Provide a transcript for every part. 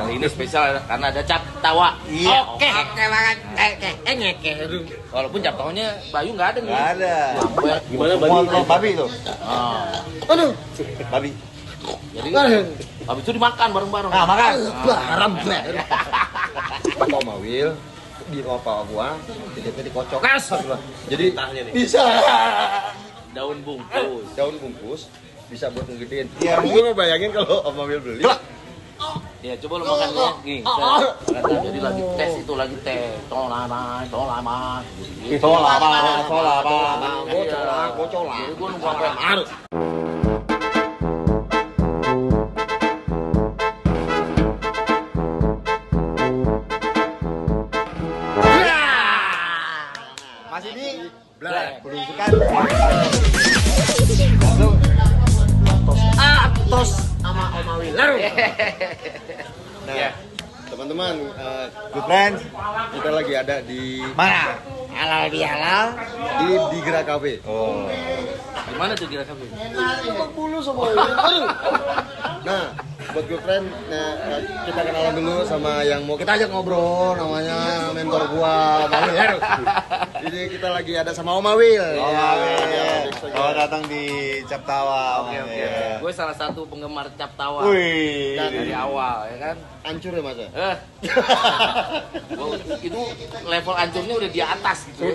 Kali ini spesial karena ada cap tawa. Iya. Oke banget. Walaupun cap tawanya Bayu nggak ada nih. Nggak ada. Gimana Semua babi? babi tuh. Aduh. Babi. Jadi habis itu dimakan bareng-bareng. Nah, makan. Haram. Pak Omawil di opa gua, tidaknya dikocok. Kasar. Jadi Tahnya nih. bisa Daun bungkus. daun bungkus bisa buat ngegedein. Iya, Gue bayangin kalau Omawil beli. Ya coba lu makan ya. Gini. Makan. Jadi lagi tes itu lagi tes. Tolama. Gocola. Jadi gua nunggu sampai marut. Masih di Black. Belusukan. Atos sama Omawil. Nah, Ya. teman-teman, Good friends. kita lagi ada di Mana? Halal di halal. di Gerak Cafe. Oh. Gimana tuh kira-kira? Nah, buat good friend, kita kenalan dulu sama yang mau kita ajak ngobrol, namanya mentor gua, Omawil. Jadi kita lagi ada sama Omawil. Kalau datang di Cap Tawa. Oke. Gue salah satu penggemar cap tawa. Wih. Dari awal ya kan. Hancur ya Mas ya? Itu level hancurnya udah di atas gitu.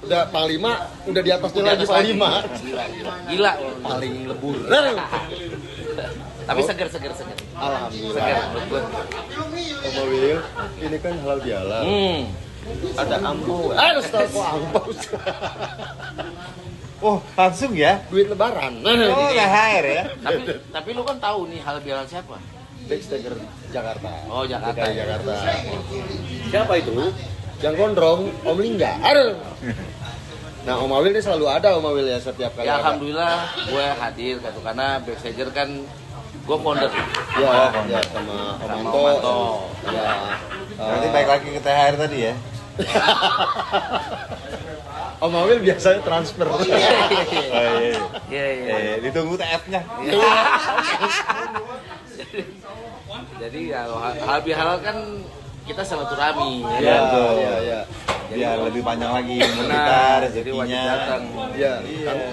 Udah Panglima, udah di atasnya Udah lagi atas Panglima. Gila. Paling lebur. Tapi seger. Alhamdulillah. Seger menurut gue. Omawil, ini kan halal bihalal. Ada ampau. Aduh, kok ampau. Oh, langsung ya? Duit lebaran. Oh, THR ya? Tapi lu kan tahu nih hal bialan siapa? Backstacker Jakarta. Oh, Jakarta. DKI Jakarta. Siapa itu? Yang gondrong Om Lingga. Aduh. Nah, Omawil ini selalu ada Omawil ya setiap kali. Ya ada. alhamdulillah gue hadir gitu karena Backstager kan gue founder. Ya, ya sama Om Sama Manto. Om Manto. Ya. Berarti baik lagi ke THR tadi ya? Omawil biasanya transfer. Oh, iya. Iya. Ditunggu TF-nya. Jadi kalau hal bihalal kan kita silaturahmi ya. Iya, kan? betul. Iya. Biar lebih panjang lagi umur kita, Benar, jadi wajib rezekinya. datang. Iya,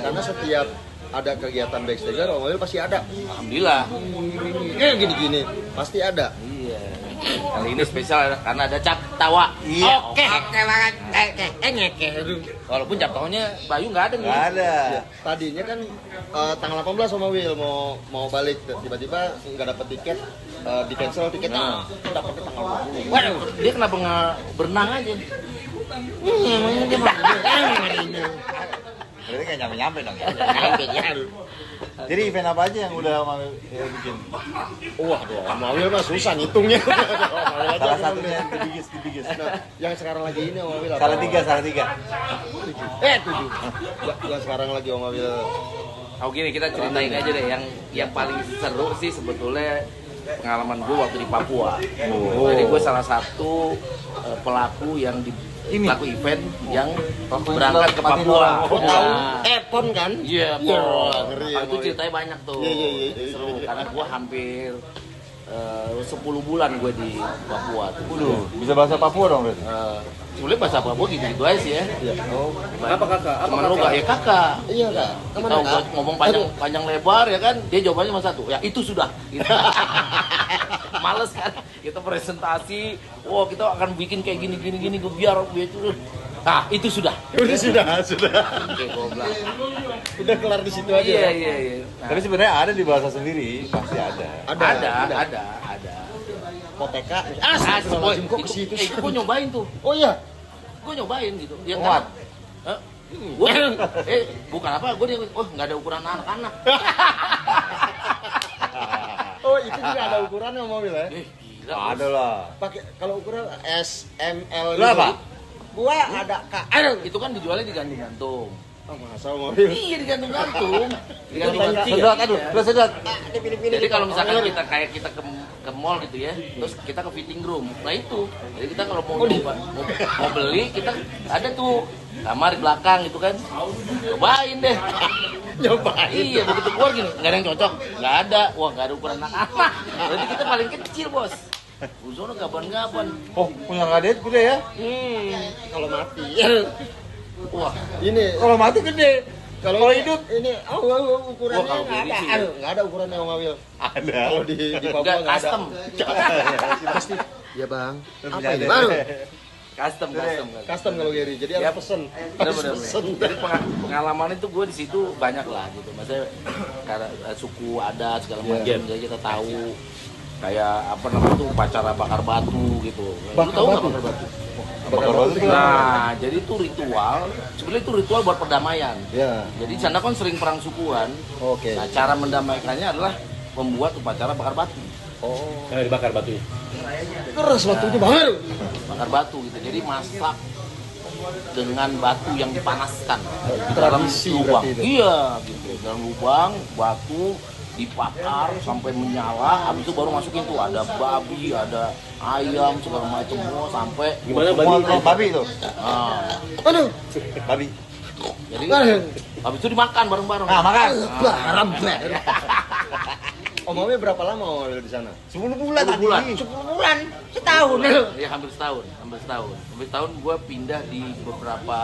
karena setiap ada kegiatan Backstacker Omawil pasti ada. Alhamdulillah. Gini-gini pasti ada. Iya. Kali ini spesial karena ada cap tawa. Iya. Oke banget. Walaupun cap tawanya Bayu nggak ada nih. Nggak ada. Ya, tadinya kan tanggal 18 Omawil mau balik, tiba-tiba nggak dapet tiket, di cancel tiketnya, dapet tanggal 20. Waduh, dia kenapa nggak berenang aja? Emangnya dia mau Berarti kayak nyampe-nyampe dong ya? Jadi event apa aja yang udah mau bikin? Wah, Omawil mah susah ngitungnya. Omawil aja Salah aku satunya bilang. yang di Bigis. Nah, yang sekarang lagi ini Omawil apa? Salah tiga. 7. Yang sekarang lagi Omawil. Oh gini, kita ceritain aja deh yang paling seru sih sebetulnya pengalaman gue waktu di Papua. Jadi gue salah satu pelaku yang pelaku event yang berangkat ke Papua. Oh, tahu? PON kan? Iya, Iya, Pon. ngeri ya, Itu Mau. ceritanya banyak tuh. Iya. Seru karena gue hampir 10 bulan gue di Papua tuh. Waduh, bisa bahasa Papua dong berarti? Sebenarnya bahasa Papua gitu-gitu aja sih ya. Iya. Oh. Apa kakak? Apa Cuman lu kakak? gak ya kakak. Iya, Kak. Kita Kemana, Kak? ngomong panjang lebar ya kan, dia jawabannya cuma satu, ya itu sudah. Gitu. Males kan, kita presentasi, wah kita akan bikin kayak gini, gue biar itu. Nah itu sudah. Sudah. Oke, gue bilang. Udah kelar di situ aja. Iya. Nah, Tapi sebenarnya ada di bahasa sendiri, pasti ada. ada. Poteka. Astagfirullahaladzim, Kok ke situ sih? itu gue nyobain tuh, Oh iya. gue nyobain gitu. Ya, Muat. Gue, bukan apa, gue nggak ada ukuran anak-anak. Oh, itu juga ada ukurannya Omawil ya? Gila. Ada lah. Pakai kalau ukuran S, M, L Lu apa? Gua ada K. Itu kan dijualnya digantung-gantung. Oh, masa Omawil? Iya digantung-gantung. Digantung-gantung. Sedot, aduh, lu sedot. Jadi kalau misalkan kita ke mall gitu ya, terus kita ke fitting room. Nah itu. Jadi kita kalau mau mau beli, kita ada tuh kamar di belakang gitu kan. Cobain deh. Nyobain. Iya, begitu keluar gini, nggak ada yang cocok. Nggak ada. Wah, nggak ada ukuran anak-anak. Berarti kita paling kecil, Bos. Usono gaban-gaban. Oh, punya kadet gede ya? Kalau mati. Wah, Ini Kalau mati gede. Kalau hidup ini ukurannya Wah, kalau nggak gini ada. sih. Nggak ada ukurannya Om Awil. ada. Kalau di Papua enggak nggak ada. custom. Ya bang. Apa Punya ini adik. baru? Custom. Custom kalau Gary. Jadi Yap. harus pesen. Bener, bener, bener. Jadi pengalaman itu gue di situ banyak lah gitu. Maksudnya karena suku adat segala macam, jadi kita tahu kayak apa namanya tuh upacara bakar batu gitu. Lu tahu nggak bakar batu? Bakar batu itu Nah, jadi itu ritual. Sebenarnya itu ritual buat perdamaian. Ya. Jadi di sana kan sering perang sukuan. Oke. Nah, cara mendamaikannya adalah membuat upacara bakar batu. Oh. Dibakar batunya. Keras waktunya baru. Bakar batu gitu. Jadi masak dengan batu yang dipanaskan di dalam Tradisi lubang. berarti itu. Iya, gitu. Dalam lubang batu dibakar sampai menyala. Habis itu baru masukin tuh ada babi, ada ayam segala macam semua sampai. Gimana Semua babi? tuh babi tuh. Nah, Aduh. Babi. jadi habis itu dimakan bareng-bareng. Nah, makan. Haram. Om Awil berapa lama Om Awil di sana? 10 bulan 10 bulan. tadi. 10 bulan. Setahun. Ya hampir setahun. Hampir setahun gue pindah di beberapa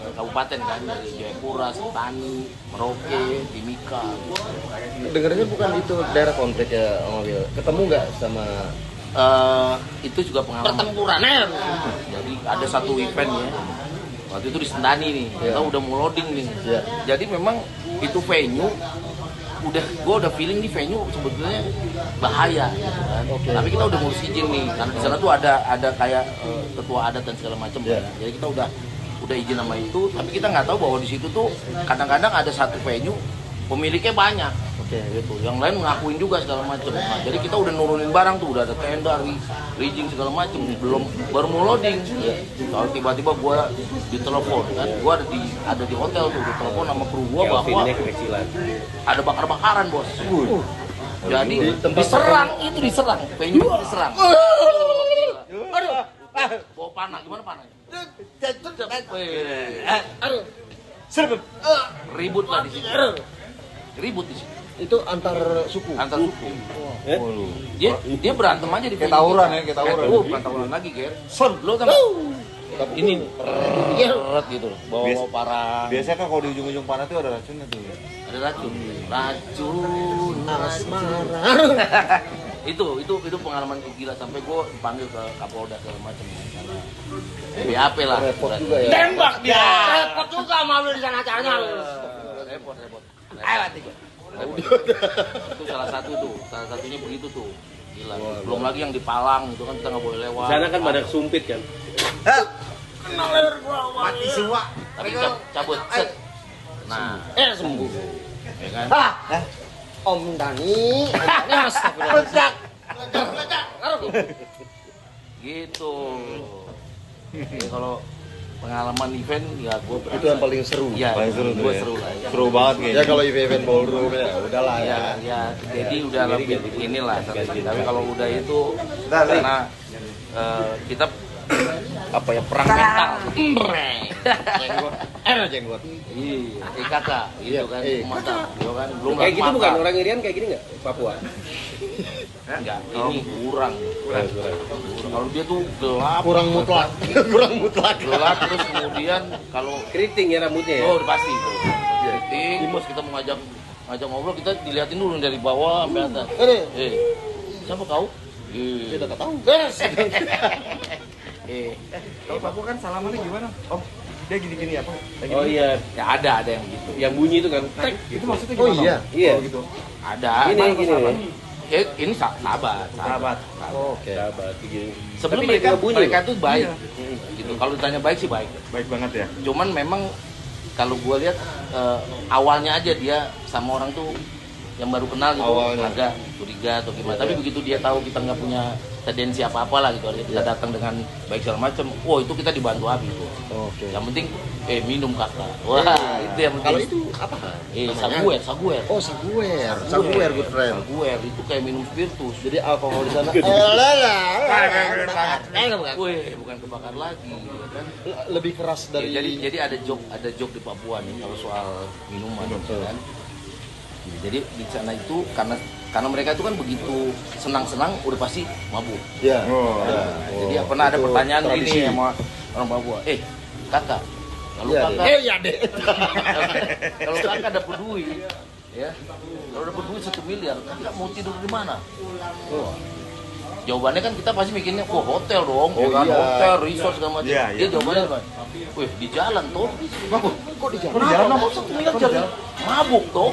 kabupaten kan, dari Jayapura, Sentani, Merauke, Timika. Dengarnya bukan itu daerah konflik ya Om Awil. Ketemu nggak sama Itu juga pengalaman. pertempurannya? Jadi ada satu event ya. Waktu itu di Sentani nih, kita Iya. udah mau loading nih. Iya. Jadi memang itu venue gue udah feeling di venue sebetulnya bahaya gitu kan. Oke. Tapi kita udah ngurus izin nih karena di sana tuh ada kayak ketua adat dan segala macam Iya. kan. Jadi kita udah izin sama itu, tapi kita nggak tahu bahwa di situ tuh kadang-kadang ada satu venue pemiliknya banyak. Oke. Gitu. Yang lain ngakuin juga segala macam. Nah, jadi kita udah nurunin barang tuh, udah ada tenda, rigging segala macam. Baru mau loading. Kalau tiba-tiba gua ditelepon kan, gua ada di hotel tuh, ditelepon sama kru gua bahwa Kelvinnya kekecilan. ada bakar-bakaran, Bos. Jadi Di tempat diserang, itu diserang. Venue itu diserang. Aduh. Bawa panah, gimana panahnya? Aduh. Ribut lah di situ. Ribut di situ. Itu antar suku. Antar suku. Eh? Dia berantem aja di Kayak venue tawuran kita. ya, kayak tawuran. Bukan tawuran lagi, Ger. Lo tau nggak? Ini ret gitu, bawa parang. Biasanya kan kalau di ujung-ujung panah tuh ada racunnya tuh. Ada racun Asmara. itu pengalaman gila sampai gue dipanggil ke Kapolda segala macam BAP lah. Repot juga ya. Tembak dia. Repot juga malu di sana acaranya. Repot. Itu salah satunya begitu tuh. Gila. Belum lagi yang di Palang itu kan kita nggak boleh lewat. Di sana kan banyak sumpit kan. Mati semua. Tapi cabut set. Nah, Sembuh. ya kan. Om Dani astagfirullah. Gitu. Jadi kalau pengalaman event ya gue Itu yang paling seru. ya, Paling seru tuh gue ya. seru lah ya. Seru banget Ya kayaknya. kalau event ballroom ya udahlah ya. Ya, jadi udah lebih inilah. Tapi kalau udah itu Nah, nih. karena kita apa ya perang mental. Jenggot. Iya, kakak, gitu kan, mantap, gitu kan. Belum Kayak gitu mata. bukan orang Irian kayak gini nggak? Papua. Enggak, ini kurang. Kurang. Kalau dia tuh gelap, Kurang mutlak. Kurang mutlak. gelap terus kemudian kalau Keriting ya rambutnya ya. oh pasti itu. Keriting, terus kita mau ngajak ngobrol, kita diliatin dulu dari bawah sampai atas. Ini Siapa kau? dia udah tahu. Beres. Kalau Papua kan salamannya gimana? Om, dia gini-gini apa? Oh iya, Ya ada yang gitu. yang bunyi itu kan. Tek. Itu maksudnya Oh gimana? iya. Om? Iya. Oh, gitu. Ada. Gini Emang gini. sahabat. Ini sahabat. Sahabat. Oke. Sahabat gini. Sebelum Tapi mereka dia bunyi, mereka tuh baik. Iya. Gitu. Kalau ditanya baik sih baik. Baik banget ya. Cuman memang kalau gue lihat awalnya aja dia sama orang tuh yang baru kenal gitu Awalnya. agak curiga atau gimana. Tapi begitu dia tahu kita nggak punya tendensi apa-apa lah gitu, kita datang dengan baik segala macam. Wah itu kita dibantu habis tuh. Oke. Yang penting minum kakak. Wah itu yang penting. Kalau itu apa? saguer. Oh, saguer. Saguer good friend. Saguer itu kayak minum spiritus. Jadi alkohol di sana Wih, bukan kebakar lagi gitu kan. lebih keras dari Jadi ada joke di Papua nih kalau soal minuman gitu kan. Jadi di sana itu karena mereka itu kan begitu senang-senang udah pasti mabuk. Iya. Jadi pernah ada Itu pertanyaan tradisi. gini sama orang Papua, kakak, kalau Iya, kakak, ya deh. kalau kakak dapat duit, ya, kalau dapat duit 1 miliar, kakak mau tidur di mana? Jawabannya kan kita pasti mikirnya, hotel dong, Oh, ya kan? iya. Hotel, resort segala macam. Iya, Dia iya. jawabannya apa? Wih, di jalan toh. Kok di jalan? Kenapa mau 1 miliar jadi mabuk toh?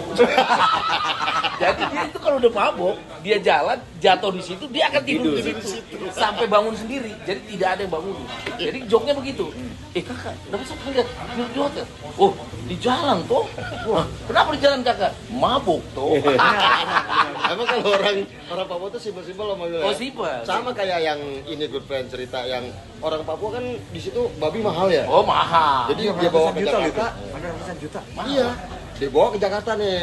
Jadi dia itu kalau udah mabuk, dia jalan, jatuh di situ, dia akan tidur di situ sampai bangun sendiri. Jadi tidak ada yang bangun. Jadi joknya begitu. Kakak, dapat 1 miliar tidur di hotel. Oh, di jalan toh. Wah, kenapa di jalan kakak? Mabuk toh. Emang kalau orang Papua tuh simpel-simpel sama gue. Oh, simpel. Sama kayak yang ini good friend cerita yang orang Papua kan di situ babi mahal ya. Oh, mahal. Jadi dia bawa ke juta Jakarta. Ada ratusan juta. Iya. Dia bawa ke Jakarta nih,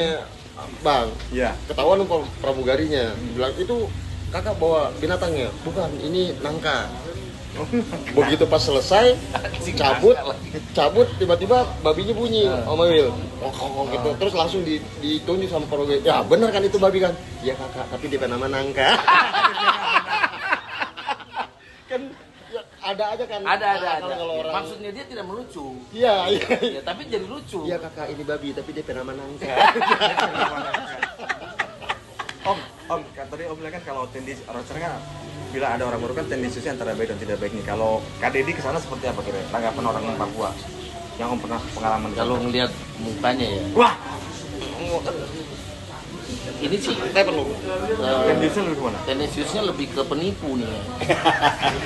Bang. Iya. Ketahuan pramugarinya. Bilang itu kakak bawa binatangnya. Bukan, ini nangka. Begitu pas selesai, cabut tiba-tiba babinya bunyi, Will, gitu. Terus langsung ditunjuk sama pramugari. Ya benar kan itu babi kan? Iya kakak, tapi dia nama nangka. Kan ya, ada aja kan? Ada. Kalau orang, Maksudnya dia tidak melucu. iya. Ya, tapi jadi lucu. Iya kakak, ini babi, tapi dia nama nangka. Om, tadi Om bilang kan kalau tendensi orang sana kan bila ada orang baru kan tendensinya antara baik dan tidak baik nih. Kalau Kak Dedi kesana seperti apa kira? Tanggapan orang yang Papua yang Om pernah pengalaman Kalau ngelihat mukanya ya, wah, ini sih tendensinya lebih kemana? tendensiusnya lebih ke penipu nih.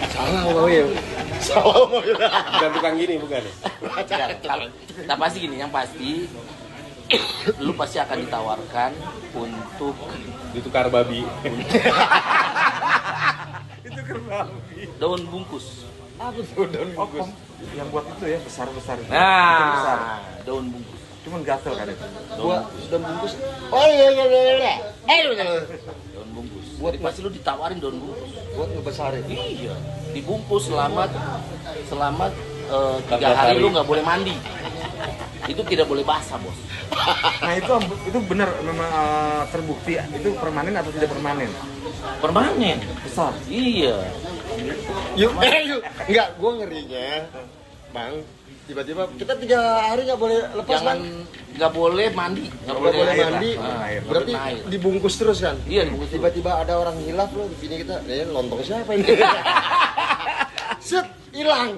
Salah Will. Salah Will. Bukan tukang gini, bukan. Nah pasti gini, yang pasti lu pasti akan ditawarkan untuk Ditukar babi. Itu kerbabi. daun bungkus. Apa tuh daun bungkus? Yang buat itu ya besar-besar. Itu. Nah, Itu besar. daun bungkus. Cuman gatel kan itu. Daun bungkus. Oh iya. Daun bungkus. Jadi pasti lu ditawarin daun bungkus. Buat ngebesarin. Iya. Dibungkus selama 3 14 hari hari. lu nggak boleh mandi. Itu tidak boleh basah, bos. Nah itu benar memang terbukti itu permanen atau tidak permanen? Permanen. Besar. Iya. Yuk. Enggak, gua ngerinya, Bang. Tiba-tiba kita 3 hari nggak boleh lepas Jangan nggak boleh mandi, nggak boleh air mandi. lah. Air. Berarti Nggak boleh air. dibungkus terus kan? Iya, dibungkus terus. Tiba-tiba ada orang hilaf loh, bini kita, lontong siapa ini? Set, hilang.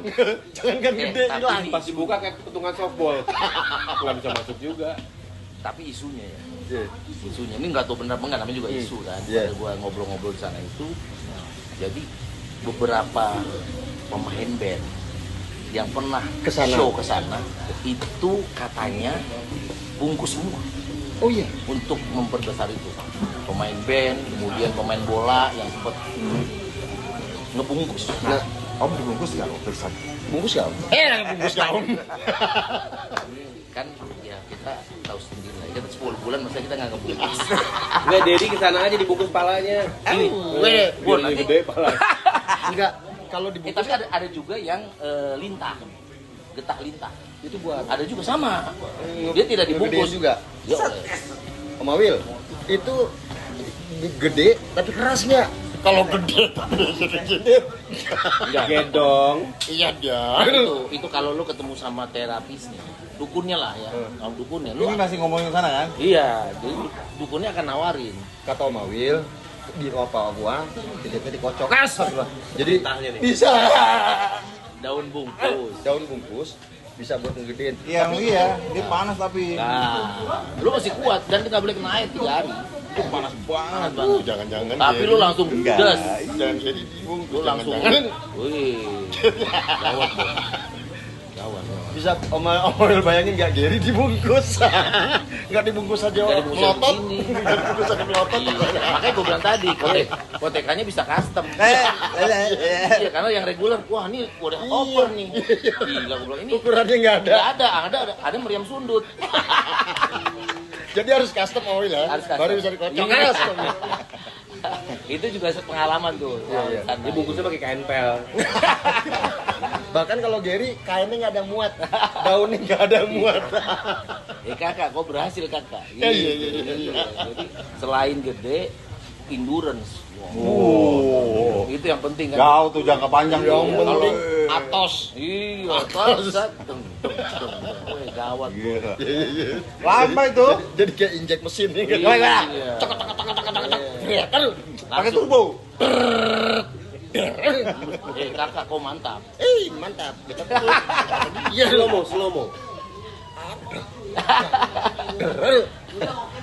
Jangan kan gede, tapi hilang. ini- Pas dibuka kayak petungan softball. Nggak bisa masuk juga. Tapi isunya ya. Iya. Isunya ini nggak tahu benar apa enggak, namanya juga isu kan. Iya. Pada gua ngobrol-ngobrol di sana itu, jadi beberapa pemain band yang pernah Kesana. show ke sana itu katanya bungkus semua Oh iya. untuk memperbesar itu. Pemain band, kemudian pemain bola yang sempat ngebungkus. Nah, Om dibungkus nggak waktu itu? bungkus nggak? Bungkus nggak om? Kan ya kita tahu sendiri lah. Kita 10 bulan masa kita nggak ngebungkus. Enggak, Dedi kesana aja dibungkus palanya. Ini, Weh, Bun, Biar nanti- gede pala. Enggak. Kalau dibungkus tapi ada juga yang lintah, getah lintah. itu buat Ada juga sama. Dia tidak dibungkus ngegedein juga. Ya, Om Awil, itu gede tapi kerasnya. Kalau gede tapi gede. Gedong. Iya Nah, dia. itu kalau lu ketemu sama terapisnya, dukunnya lah ya. Kalau dukunnya lu Ini masih ngomongin sana kan? iya, jadi dukunnya akan nawarin. Kata Om Awil, di Papua tidaknya dikocok kasar lah. Jadi Tintahnya nih. bisa Daun bungkus. daun bungkus bisa buat ngegedein. Iya, iya. Dia panas tapi. Nah, lu masih kuat dan nggak boleh kena air 3 hari. Itu panas banget. Panas banget. Jangan-jangan. Tapi jadi- lu langsung Enggak. gas. jangan jadi dibungkus. Lu langsung. Jangan-jangan. Wih. Gawat, Bos. Gawat. Bisa Om Awil bayangin nggak Gary dibungkus. Nggak dibungkus aja Nggak dibungkus melotot. begini. Nggak dibungkus aja melotot. Iya. Makanya gue bilang tadi, kotekannya bisa custom. Iya, karena yang reguler, wah ini udah over nih. Gila, gue bilang ini Ukurannya nggak ada. nggak ada meriam sundut. Jadi harus custom Awil ya. Harus custom. Baru bisa dikocok. Iya. Custom. Itu juga pengalaman tuh. Iya, iya. Sana. Dia bungkusnya pakai kain pel. Bahkan kalau Gary kainnya nggak ada muat, daunnya nggak ada muat. Kakak, kok berhasil kakak. Iya. Jadi selain gede, endurance. Itu yang penting kan. Jauh tuh jangka panjang Yang tuh. penting atos. Iya, atos. Gawat. Gila. Iya. Lama itu. Jadi kayak injek mesin nih kan. Iya. Iya kan. Pakai turbo. Kakak kok mantap. Mantap. Iya, slow mo.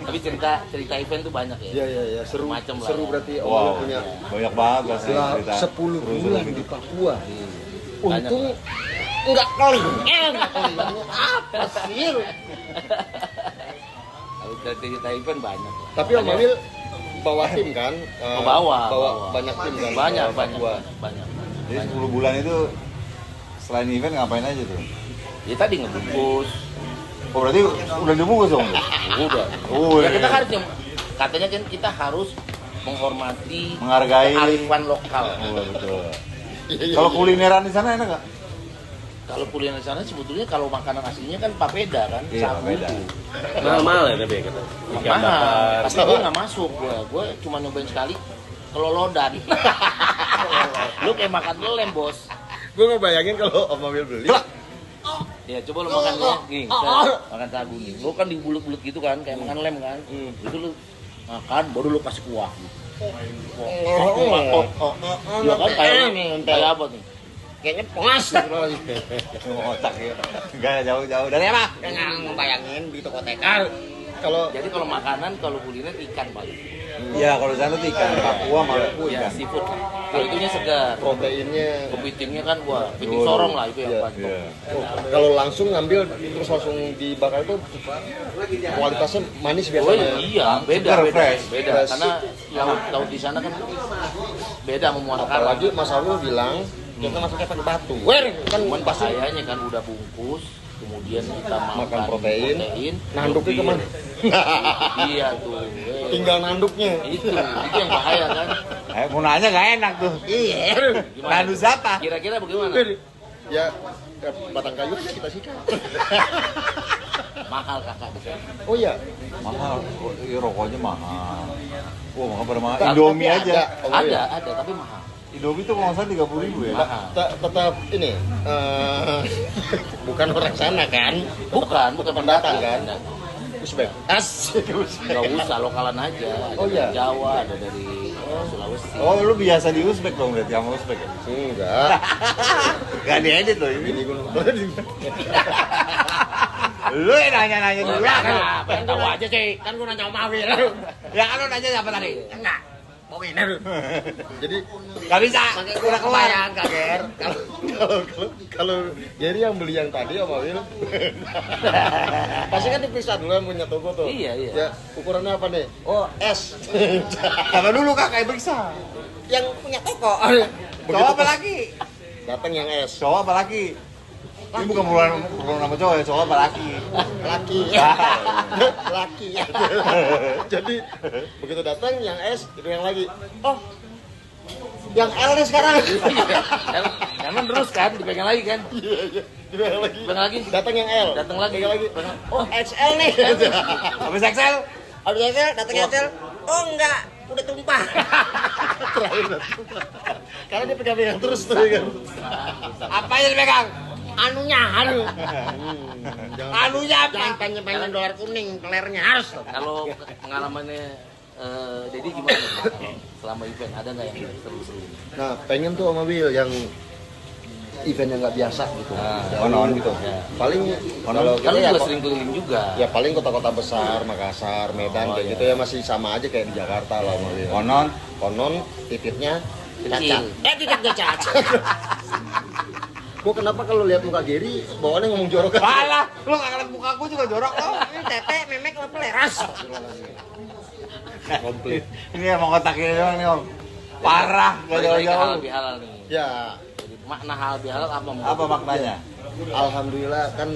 Tapi cerita event tuh banyak ya. Iya, seru. Macam lah Seru ya. berarti Om Wow, punya banyak banget pasti cerita. 10 bulan di Papua. Banyak. Untung enggak kelingan. Apa sih? Kalau cerita event banyak. Tapi Om Awil bawa tim kan? Bawa. Banyak tim kan? Banyak. Banyak. Jadi 10 bulan itu selain event ngapain aja tuh? Ya tadi ngebungkus. Oh berarti udah dibungkus dong? Udah. Oh, Ya kita harus katanya kan kita harus menghormati menghargai. kearifan lokal. Oh betul. Kalau kulineran di sana enak nggak? Kalau kuliner di sana sebetulnya kalau makanan aslinya kan papeda kan, Iya, sagu papeda. itu. Mahal ya tapi kata. Ikan Mahal. bakar. Tapi gue nggak masuk, gue cuma nyobain sekali kelolodan. Lu kayak makan lem bos. Gue ngebayangin kalau Om Awil beli. Ya coba lu makan lem, gini, makan sagu nih. Lu kan dibulut-bulut gitu kan, kayak makan lem kan. Itu lu makan, baru lu kasih kuah. Ya kan kayak apa nih? Kayaknya puas. Otak ya. Enggak jauh-jauh dari apa? Nggak ngebayangin di toko tekar. Kalau Jadi kalau makanan, kalau kuliner ikan paling. Iya kalau di sana tuh ikan Papua, Maluku Ya ikan. seafood. Kalau itunya segar. proteinnya Kepitingnya kan wah, kepiting sorong lah itu yang Iya, paling. Iya. kalau langsung ngambil terus langsung dibakar itu kualitasnya manis Oh biasanya. iya, beda, Segar, beda, fresh. beda. Fresh. Karena laut di sana kan beda sama muara karang. Apalagi Mas Awil bilang kita masuknya pakai batu. Wer kan Cuman pasti bahayanya kan udah bungkus, kemudian kita makan protein. Nanduknya lebih- kemana? Iya tuh. Tinggal nanduknya. Itu yang bahaya kan. Mau nanya nggak enak tuh. Iya. Gimana? Nandu siapa? Kira-kira bagaimana? Ya batang kayu aja kita sikat. Mahal kakak di sana. Oh iya. Mahal. Oh, iya, rokoknya mahal. Wah mahal pada mahal. Tapi Indomie ada. aja. Oh, iya. Ada tapi mahal. Indomie tuh kalau nggak salah 30.000 ya. Mahal. Tetap ini bukan orang sana kan? Bukan pendatang kan? Pendatang. Uzbek. Asik Nggak usah lokalan aja. Ada Oh, iya. dari Jawa, ada dari Sulawesi. Oh lu biasa di Uzbek dong berarti sama Uzbek ya? Enggak. Gak diedit loh ini. Ini gue Lu yang nanya-nanya dulu Nah, kan. pengen tahu aja sih. kan gue nanya sama Awil. Ya kan lu nanya siapa tadi? Enggak. Mau winner. Jadi Gak bisa. Udah keluar. Ger. Kalau Gary yang beli yang tadi sama Awil. Pasti kan diperiksa dulu yang punya toko tuh. Iya. Ya, ukurannya apa nih? Oh, S. Sama dulu kak kayak periksa. Yang punya toko. Cowok apa laki? Datang yang S. Cowok apa laki? Ini bukan perlu nama cowok ya, cowok apa laki? Laki. Laki. Jadi begitu datang yang S itu yang lagi. Oh. Yang L nih sekarang. Jangan terus kan, dipegang lagi kan. Iya. Dipegang lagi. Pegang lagi. Datang yang L. Datang lagi. Pegang lagi. Pegang. Oh, XL nih. Habis Excel? Habis XL, datang XL. Oh enggak, udah tumpah. Terakhir udah tumpah. Karena dia pegang-pegang terus tuh ya kan. Apa yang dipegang? Anunya. Anunya apa? Jangan pengen dolar kuning, pelernya harus. Kalau pengalamannya Dedi gimana? Selama event ada nggak yang seru-seru? Nah, pengen tuh sama Will yang event yang nggak biasa gitu. on gitu. Ya. Paling Kan kalau kita lu ya, juga sering keliling juga. ya paling kota-kota besar, Makassar, Medan Oh, kayak iya. gitu ya masih sama aja kayak di Jakarta lah sama Will. Konon titipnya cacat. Kecil. Titipnya cacat. Gua kenapa kalau lihat muka Gary bawaannya ngomong jorok aja. Malah, lu gak ngeliat muka aku juga jorok tau. Ini tete, memek, leperas. Komplit. Ini emang otaknya doang nih om. Parah, gak Balik lagi ke halal jauh-jauh. bihalal nih. Ya, Jadi makna halal bihalal apa? Apa maknanya? alhamdulillah kan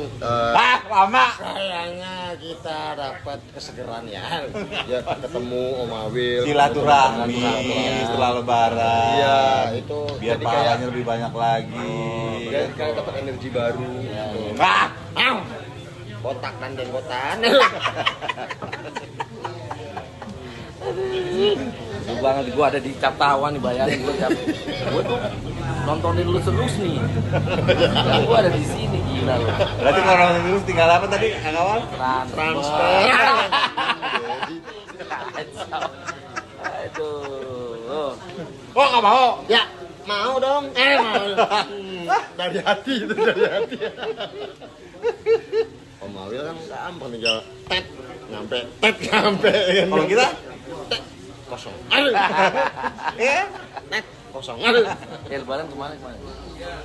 Lama. kayaknya kita dapat kesegeran ya. Ya ketemu Om Awil, Silaturahmi Silaturahmi. setelah lebaran. Iya, itu biar Jadi pahalanya kayak- lebih banyak lagi. Jadi kayak dapat energi baru. Kotak dan dengkotan. Seru banget, gue ada di Cap Tawa nih, bayangin gue tuh nontonin lu terus nih. Gue ada di sini, gila lu. Berarti kalau orang terus tinggal apa tadi kawan? Transfer. Aduh. Oh nggak mau. Ya, mau dong. Mau. Dari hati itu, dari hati. Om Awil kan gampang tinggal tet nyampe. Kalau kita? Kosong. Iya. Tet kosong. Ya lebaran kemana?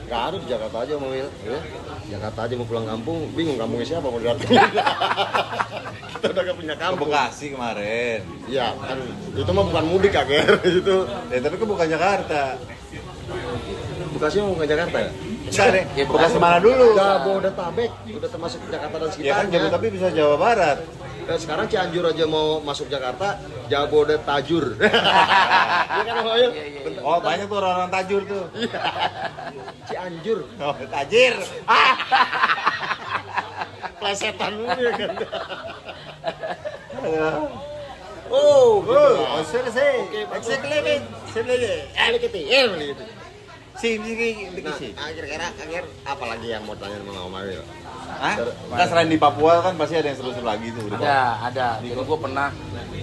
Gak ada di Jakarta aja Om Awil. Ya. Jakarta aja mau pulang kampung, bingung kampungnya siapa mau didatengin. Kita udah gak punya Ke kampung. Bekasi kemarin. Iya, kan itu mah bukan mudik Kak Ger, itu. Tapi ke bukan Jakarta. Bekasi mah bukan Jakarta ya? Bisa deh. Ya, Bekasi mana dulu? Jabodetabek udah termasuk Jakarta dan Ya kan sekitarnya. Jabodetabek bisa Jawa Barat. Dan sekarang Cianjur aja mau masuk Jakarta, Jabodetajur. Iya kan Om Awil? Iya, iya, iya. Oh banyak tuh orang-orang tajur tuh. Cianjur. Oh tajir. Plesetan dulu ya kan. Oh, gitu. selesai. Oke, bagus. Exactly. Gitu. Sim, Nah, kira-kira akhir apa lagi yang mau tanya sama Om Awil? Hah? Kan selain di Papua kan pasti ada yang seru-seru lagi tuh. di Papua. Ada. Jadi gue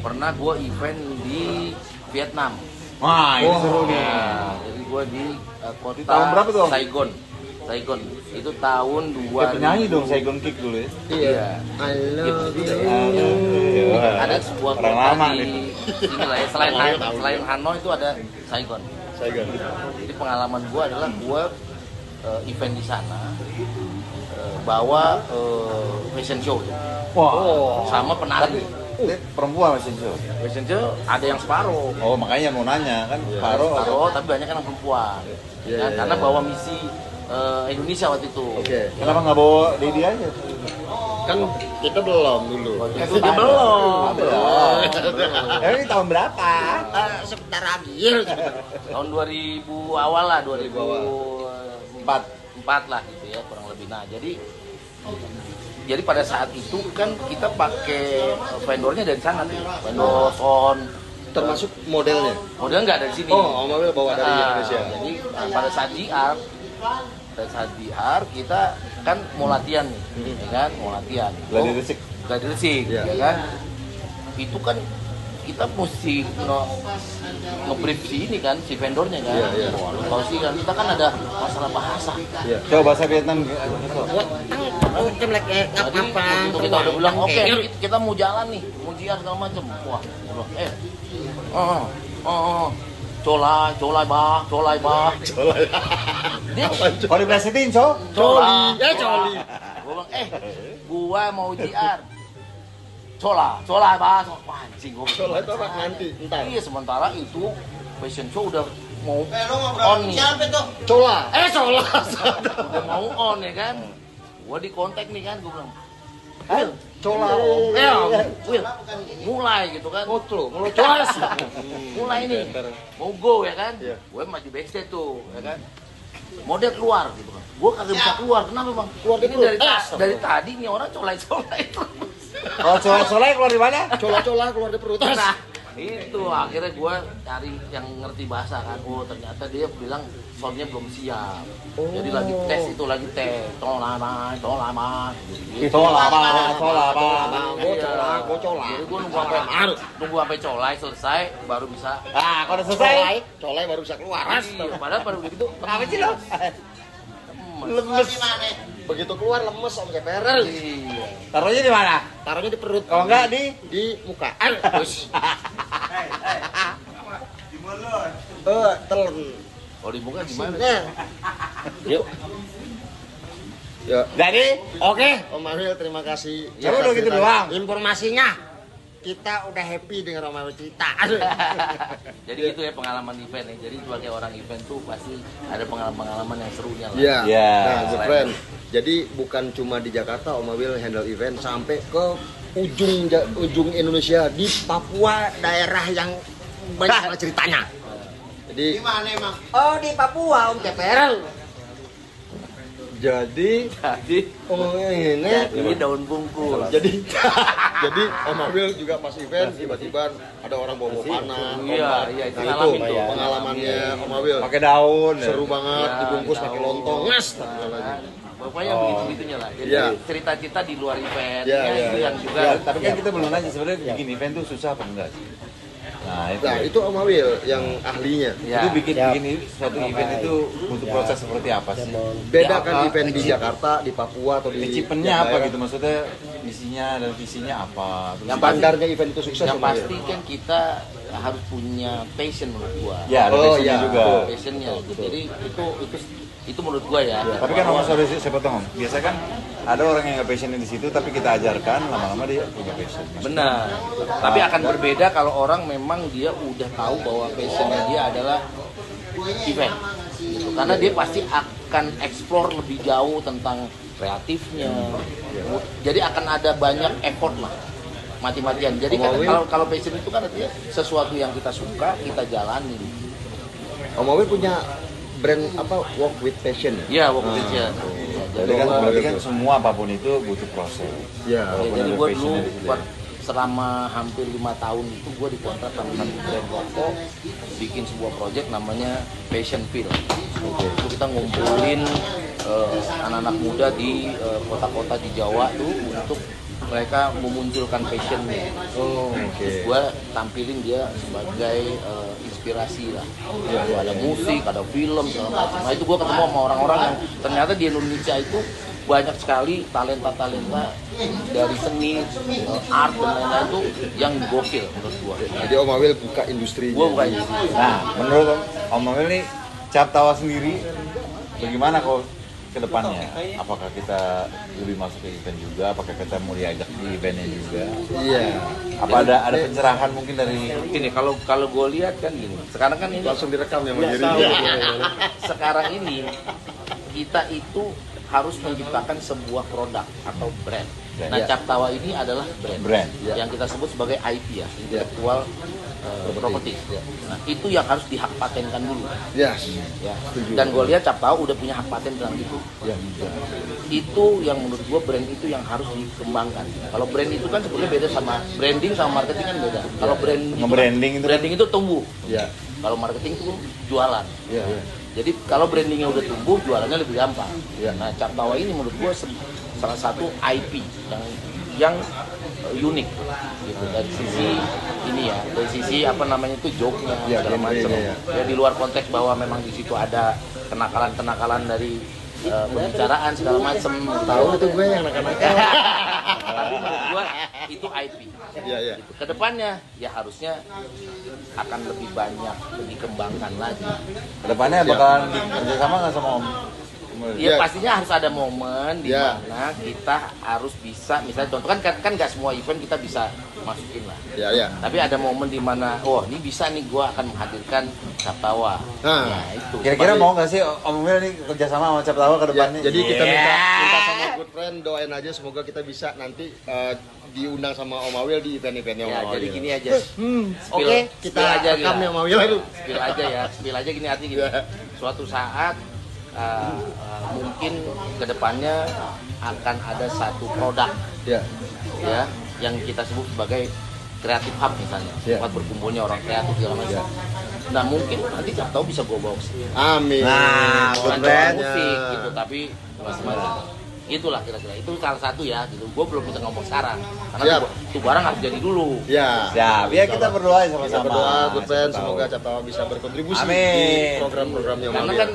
pernah gue event di Vietnam. Wah, ini seru nih. Nah, jadi gue di kota Di tahun berapa tuh, Om? Saigon. Itu tahun 2000. Kayak penyanyi dong Saigon Kick dulu ya. Iya. I love Gitu. you. Ada sebuah Orang kota lama di nih. sini lah ya. Selain Hanoi itu ada Saigon. Saigon. Jadi pengalaman gue adalah gue event di sana, bawa fashion show Wah. sama penari. Ini perempuan masih show. Fashion show ada yang separuh. Oh makanya mau nanya kan Paro. Separuh, tapi banyak kan yang perempuan. Iya, Kan? iya, Karena iya. bawa misi Indonesia waktu itu. Oke. Kenapa nggak bawa Dedi aja? Kan kita belum dulu. Waktu itu dia belum. Ini tahun berapa? Sebentar lagi. Tahun 2000 awal lah, Empat. 2004 lah gitu ya, kurang lebih. Nah, jadi pada saat itu kan kita pakai vendornya dari sana tuh. Vendor Son, Termasuk modelnya. model nggak dari sini. Oh, Om Awil bawa dari Indonesia. Jadi pada saat JR kita kan mau latihan nih, ya kan? Mau latihan. Gladi Resik. Gladi Resik, Iya. ya kan? Itu kan kita mesti nge-brief si ini kan, si vendornya kan. Iya, iya. Wah, lu tahu sih kan, kita kan ada masalah bahasa. Iya. Coba bahasa Vietnam. Jadi waktu itu kita udah bilang, oke, kita mau jalan nih, mau JR segala macem. Wah, gua bilang, colai bah. Dia Kalau diplesetin, so? Cola. Coli. Gua bilang, gua mau JR. Cola, Bang. Wah, anjing gua. Cola itu apa? Nanti, ntar. Iya, sementara itu fashion show udah mau on nih. Cola. Cola. Udah mau on ya kan. Gua di kontak nih kan, gua bilang, Will, Cola. Will, mulai gitu kan. Mulai Colas. Mulai nih. Mau go ya kan. Iya. Gue maju backstage tuh, ya kan. Model keluar gitu kan. Gue kagak bisa keluar. Kenapa, Bang? Keluar di Ini perut. dari tadi nih orang colai-colai terus. Kalau Soleh keluar di mana? Cola keluar dari perut. Nah, itu akhirnya gue cari yang ngerti bahasa kan. Oh, ternyata dia bilang soundnya belum siap. Jadi lagi tes itu, lagi tes. Tolama. Gitu. Cola apa? Gua cola. Jadi gue nunggu sampai colai selesai baru bisa. Ah, kalau udah selesai. Cola baru bisa keluar. Iya, padahal pada begitu Apa sih lo? lemes. Begitu keluar lemes Om Ceper. Iya. Taruhnya di mana? Taruhnya di perut. Kalau enggak di muka. Terus. Telan. Kalau di muka gimana? Nah. Yuk. Ya. Jadi, Oke, Om Awil terima kasih. Coba udah gitu doang. Informasinya kita udah happy dengan Om Awil cerita. Jadi gitu ya pengalaman event ya. Jadi sebagai orang event tuh pasti ada pengalaman-pengalaman yang serunya lah. Iya. Iya. Nah, good friend. Jadi bukan cuma di Jakarta Om Awil handle event sampai ke ujung Indonesia di Papua daerah yang banyak ceritanya. Jadi Di mana emang? Oh di Papua Om Ceperel. jadi Jadi oh ini ini daun bungkus. jadi jadi Om Awil juga pas event tiba-tiba ada orang bawa panah. Iya, iya, itu Nah, itu ngalamin tuh. pengalamannya Om Awil. Pakai daun. ya. Seru banget Ya, dibungkus pakai daun. lontong. Ngas. Pokoknya begitu-begitunya lah. Jadi Iya. cerita kita di luar event Iya, iya, itu iya. yang juga Ya, tapi kan kita belum nanya sebenarnya bikin event tuh susah apa enggak sih? Nah, itu. Nah, itu Om Awil yang ahlinya. ya. Itu bikin suatu event itu butuh proses seperti apa sih? Beda Ya, kan event di Jakarta, di Papua atau di Achievementnya apa daerah. gitu maksudnya misinya dan visinya apa? Terus Yang Standarnya event itu sukses yang Om Awil. pasti kan kita harus punya passion menurut gua. ya ada Oh, passionnya iya. juga. Passionnya. Jadi itu menurut gua ya. Tapi kan Om, sorry saya potong Om. Biasa kan ada orang yang nggak passionnya di situ tapi kita ajarkan lama-lama dia punya passion. Benar. Tapi akan berbeda kalau orang memang dia udah tahu bahwa passionnya dia adalah event. Gitu. Karena dia pasti akan explore lebih jauh tentang kreatifnya. Jadi akan ada banyak effort lah. Mati-matian. Jadi kan kalau passion itu kan artinya sesuatu yang kita suka, kita jalanin. Om Awil punya brand apa Walk with Passion. Iya, waktu itu ya. Jadi kan berarti kan semua apapun itu butuh proses. Ya. Walaupun Jadi ada gue passion dulu di situ ya. selama hampir 5 tahun itu gue dikontrak sama satu brand rokok bikin sebuah project namanya Passion Field. Itu kita ngumpulin anak-anak muda di kota-kota di Jawa tuh untuk mereka memunculkan passionnya. Oh, Terus oke. gue tampilin dia sebagai inspirasi lah. Ada musik, ada film, segala macam. Nah itu gue ketemu sama orang-orang yang ternyata di Indonesia itu banyak sekali talenta-talenta dari seni, art dan lain-lain tuh yang gokil menurut gue. Jadi Om Awil buka industrinya. Gue bukan ini. Nah, menurut Om Amel nih Cap Tawa sendiri bagaimana kok ke depannya? Apakah kita lebih masuk ke event juga? Apakah kita mau diajak di eventnya juga? Iya. Apa ada pencerahan mungkin dari Gini, kalau gue lihat kan gini. Sekarang kan ini Langsung direkam ya Mas Giri. sekarang ini kita itu harus menciptakan sebuah produk atau brand. Nah, Ya. Cap Tawa ini adalah brand, brand? yang kita sebut sebagai IP ya, intellectual property. Nah, itu yang harus dihak patenkan dulu. Yes. Ya. Dan gue lihat Cap Tawa udah punya hak paten tentang itu. Ya. Itu yang menurut gue brand itu yang harus dikembangkan. Kalau brand itu kan sebetulnya beda sama branding sama marketing kan beda. Kalau Nge-branding itu kan- branding itu tumbuh. Ya. Kalau marketing itu jualan. Ya. Jadi kalau brandingnya udah tumbuh, jualannya lebih gampang. Ya. Nah, Cap Tawa ini menurut gue salah satu IP yang unik gitu dari sisi ini ya, dari sisi apa namanya itu joke-nya Ya, segala macam. genre-nya, Ya di luar konteks bahwa memang di situ ada kenakalan-kenakalan dari pembicaraan segala macam. Tahu itu gue yang nakal-nakal. Tapi menurut gue itu IP. Iya, iya. Kedepannya ya harusnya akan lebih banyak dikembangkan lagi. kedepannya bakalan kerjasama nggak sama Om? Ya Ya. pastinya harus ada momen di Ya. mana kita harus bisa, misalnya contoh kan nggak semua event kita bisa masukin lah. Ya, ya. Tapi ada momen di mana, oh ini bisa nih gua akan menghadirkan Cap Tawa. Nah. Ya, itu. Kira-kira Sebagai- mau nggak sih Om Amel nih kerjasama sama Cap Tawa ke Ya, depannya? jadi kita Yeah. minta sama good friend doain aja semoga kita bisa nanti diundang sama Om Awil di event-eventnya Om Ya, Awil. jadi gini aja. Oke, kita spill aja rekam gini. nih Om Awil itu. Spill aja gini artinya gini. Suatu saat mungkin kedepannya akan ada satu produk Ya. ya yang kita sebut sebagai kreatif hub misalnya, Ya. tempat berkumpulnya orang kreatif segala macam. Nah mungkin nanti Cap Tawa bisa gue bawa ke sini. Amin. Nah, Bukan good friend. cuma musik gitu, tapi macam-macam. Itulah kira-kira itu salah satu ya gitu. Gue belum bisa ngomong sekarang karena Siap. tuh barang harus jadi dulu. Ya. Siap, ya kita berdoa Kita sama-sama. berdoa good friend Siapa tahu. semoga Cap Tawa bisa berkontribusi Amin. di program-programnya Om Karena Awil. kan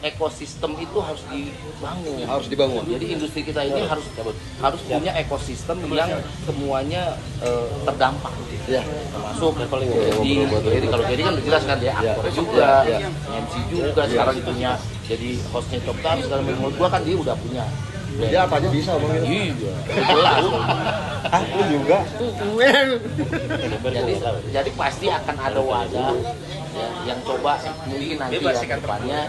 ekosistem itu harus dibangun. Harus dibangun. Jadi industri kita ini harus punya ekosistem yang semuanya terdampak. Ya. Termasuk jadi kalau jadi kan udah jelas kan dia aktor juga, MC juga, sekarang punya jadi hostnya Top Tar segala macam. Menurut gua kan dia udah punya. Dia apa aja bisa Om Awil. Iya, jelas. Hah, lu juga? Jadi pasti akan ada wadah ya, yang coba mungkin nanti ya ke depannya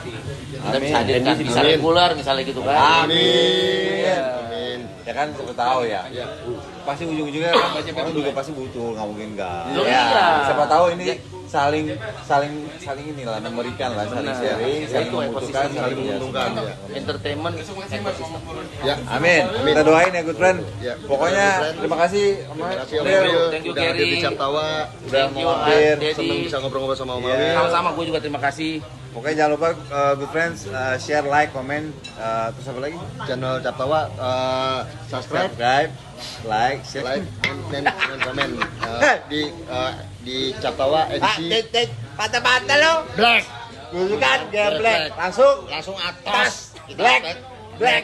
kita bisa hadirkan bisa Amin. reguler misalnya gitu kan. Amin. Amin. Ya kan siapa tahu ya. Pasti ujung-ujungnya kan orang juga pasti butuh, nggak mungkin nggak. Loh, Ya, iya. siapa tahu ini saling inilah memberikan lah, saling Benar. sharing, Ya, saling itu membutuhkan, ekosistem saling itu. menguntungkan, ya. Entertainment ekosistem. Ya, Amin. Kita doain ya good friend. Ya. Pokoknya terima kasih Om terima kasih Om Adil. Adil Thank you, udah hadir Gary. di Cap Tawa. Udah Thank mau you, mampir. Dedi. Senang bisa ngobrol-ngobrol sama Om Iya. Awi. Sama-sama, gue juga terima kasih. Pokoknya jangan lupa good friends share, like, comment, terus apa lagi? Channel Cap Tawa subscribe, like, share. like, dan komen di Cap Tawa edisi Patah-patah lo. Black. Kan, Black. black. Langsung Langsung atas. black. Black.